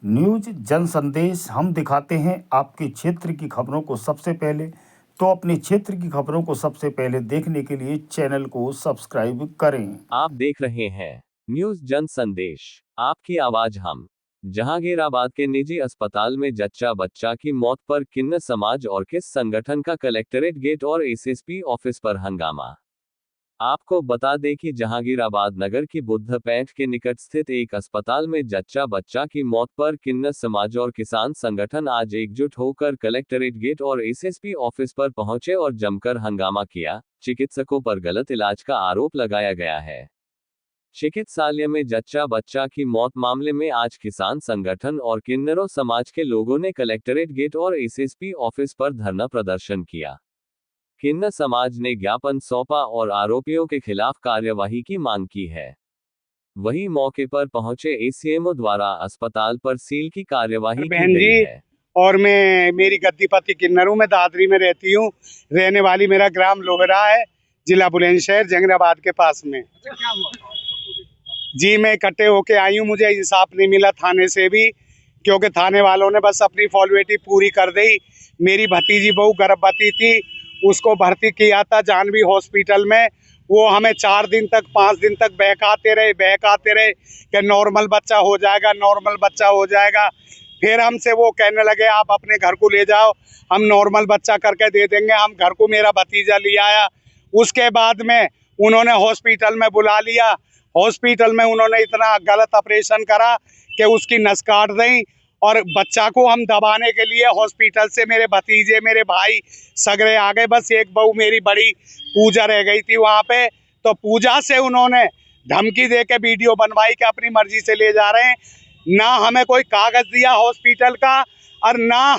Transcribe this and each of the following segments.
News जन संदेश हम दिखाते हैं आपके क्षेत्र की खबरों को सबसे पहले। तो अपने क्षेत्र की खबरों को सबसे पहले देखने के लिए चैनल को सब्सक्राइब करें। आप देख रहे हैं न्यूज जन संदेश, आपकी आवाज हम। जहांगीराबाद के निजी अस्पताल में जच्चा बच्चा की मौत पर किन्नर समाज और किस संगठन का कलेक्ट्रेट गेट और एसएसपी ऑफिस पर हंगामा। आपको बता दें कि जहांगीराबाद नगर की बुद्ध पैठ के निकट स्थित एक अस्पताल में जच्चा बच्चा की मौत पर किन्नर समाज और किसान संगठन आज एकजुट होकर कलेक्ट्रेट गेट और एसएसपी ऑफिस पर पहुंचे और जमकर हंगामा किया। चिकित्सकों पर गलत इलाज का आरोप लगाया गया है। चिकित्सालय में जच्चा बच्चा की मौत मामले में आज किसान संगठन और किन्नरों समाज के लोगों ने कलेक्ट्रेट गेट और एसएसपी ऑफिस पर धरना प्रदर्शन किया। किन्नर समाज ने ज्ञापन सौंपा और आरोपियों के खिलाफ कार्यवाही की मांग की है। वहीं मौके पर पहुंचे एसीएमओ द्वारा अस्पताल पर सील की कार्यवाही की गई है। और मैं मेरी गद्दीपति किन्नरों में दादरी में रहती हूँ। रहने वाली मेरा ग्राम लोहरा है, जिला बुलंदशहर जहांगीराबाद के पास में। जी मैं इकट्ठे होके आई हूँ। मुझे इंसाफ नहीं मिला थाने से भी, क्योंकि थाने वालों ने बस अपनी फॉर्मेलिटी पूरी कर दी। मेरी भतीजी बहू गर्भवती थी, उसको भर्ती किया था जानवी हॉस्पिटल में। वो हमें 4 दिन तक 5 दिन तक बहकाते रहे कि नॉर्मल बच्चा हो जाएगा, नॉर्मल बच्चा हो जाएगा। फिर हमसे वो कहने लगे आप अपने घर को ले जाओ, हम नॉर्मल बच्चा करके दे देंगे। हम घर को मेरा भतीजा ले आया। उसके बाद में उन्होंने हॉस्पिटल में बुला लिया। हॉस्पिटल में उन्होंने इतना गलत ऑपरेशन करा कि उसकी नस काट दी और बच्चा को हम दबाने के लिए हॉस्पिटल से मेरे भतीजे मेरे भाई सगरे आ गए। बस एक बहू मेरी बड़ी पूजा रह गई थी वहाँ पे। तो पूजा से उन्होंने धमकी दे के वीडियो बनवाई कि अपनी मर्जी से ले जा रहे हैं। ना हमें कोई कागज दिया हॉस्पिटल का, और ना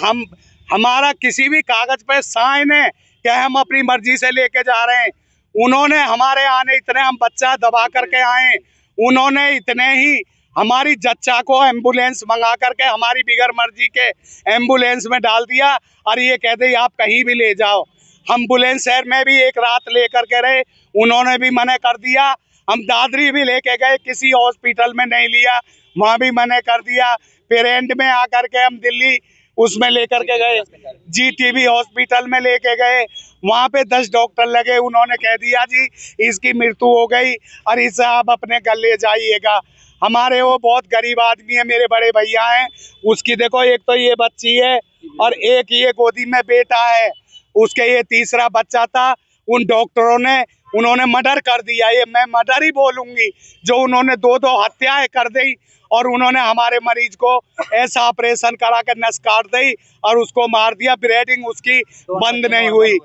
हमारा किसी भी कागज पे साइन है कि हम अपनी मर्जी से लेके जा रहे हैं। उन्होंने हमारे आने इतने हम बच्चा दबा करके आए, उन्होंने इतने ही हमारी जच्चा को एम्बुलेंस मंगा करके हमारी बिगर मर्जी के एम्बुलेंस में डाल दिया और ये कहते आप कहीं भी ले जाओ। हम बुलंदशहर में भी एक रात लेकर के रहे, उन्होंने भी मना कर दिया। हम दादरी भी लेके गए, किसी हॉस्पिटल में नहीं लिया, वहाँ भी मना कर दिया। फिर एंड में आकर के हम दिल्ली उसमें लेकर के गए, जीटीबी हॉस्पिटल में लेके गए। वहाँ पे 10 डॉक्टर लगे, उन्होंने कह दिया जी इसकी मृत्यु हो गई और इसे आप अपने घर ले जाइएगा। हमारे वो बहुत गरीब आदमी है, मेरे बड़े भैया हैं, उसकी देखो एक तो ये बच्ची है और एक ये गोदी में बेटा है, उसके ये तीसरा बच्चा था। उन डॉक्टरों ने उन्होंने मर्डर कर दिया, ये मैं मर्डर ही बोलूँगी, जो उन्होंने 2 हत्याएं कर दी और उन्होंने हमारे मरीज को ऐसा ऑपरेशन करा कर नस काट दी और उसको मार दिया। ब्रीडिंग उसकी बंद नहीं हुई।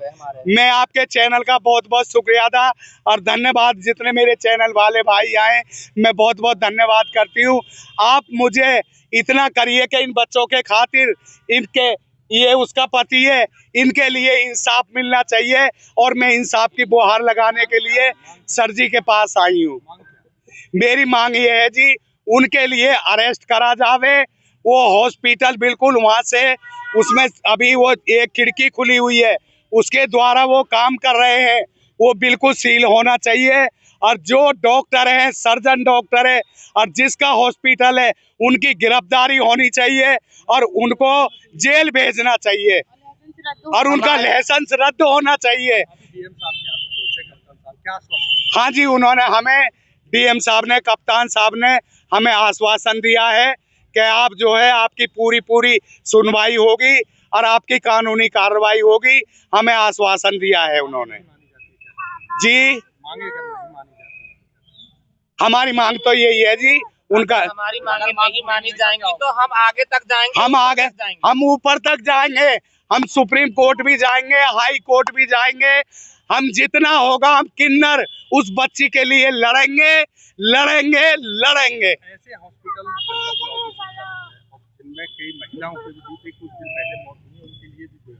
मैं आपके चैनल का बहुत बहुत शुक्रिया अदा और धन्यवाद, जितने मेरे चैनल वाले भाई आए मैं बहुत बहुत धन्यवाद करती हूँ। आप मुझे इतना करिए कि इन बच्चों के खातिर, इनके ये उसका पति है, इनके लिए इंसाफ मिलना चाहिए और मैं इंसाफ की गुहार लगाने के लिए सर जी के पास आई हूँ। मेरी मांग ये है जी, उनके लिए अरेस्ट करा जावे। वो हॉस्पिटल बिल्कुल वहाँ से, उसमें अभी वो एक खिड़की खुली हुई है, उसके द्वारा वो काम कर रहे हैं, वो बिल्कुल सील होना चाहिए। और जो डॉक्टर है, सर्जन डॉक्टर है और जिसका हॉस्पिटल है, उनकी गिरफ्तारी होनी चाहिए और उनको जेल भेजना चाहिए और उनका लाइसेंस रद्द होना चाहिए। हाँ जी, उन्होंने हमें, डीएम साहब ने, कप्तान साहब ने हमें आश्वासन दिया है कि आप जो है आपकी पूरी सुनवाई होगी और आपकी कानूनी कार्रवाई होगी। हमें आश्वासन दिया है उन्होंने जी। हमारी मांग तो यही है जी, उनका हमारी मांगे नहीं मानी जाएंगी तो हम आगे तक जाएंगे, हम ऊपर तक जाएंगे, हम सुप्रीम कोर्ट भी जाएंगे, हाई कोर्ट भी जाएंगे। हम जितना होगा हम किन्नर उस बच्ची के लिए लड़ेंगे। ऐसे हॉस्पिटल जिनमें कई महिलाओं की भी कुछ दिन पहले मौत हुई, उनके लिए भी।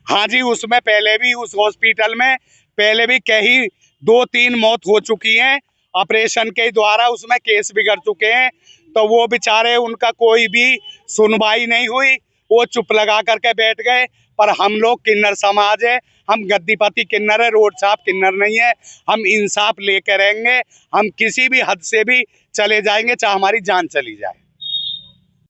हाँ जी, उसमें पहले भी, उस हॉस्पिटल में पहले भी कहीं 2-3 मौत हो चुकी हैं ऑपरेशन के द्वारा, उसमें केस बिगड़ चुके हैं। तो वो बेचारे, उनका कोई भी सुनवाई नहीं हुई, वो चुप लगा करके बैठ गए। पर हम लोग किन्नर समाज है, हम गद्दीपति किन्नर है, रोड साहब किन्नर नहीं है। हम इंसाफ लेके रहेंगे, हम किसी भी हद से भी चले जाएंगे, चाहे हमारी जान चली जाए।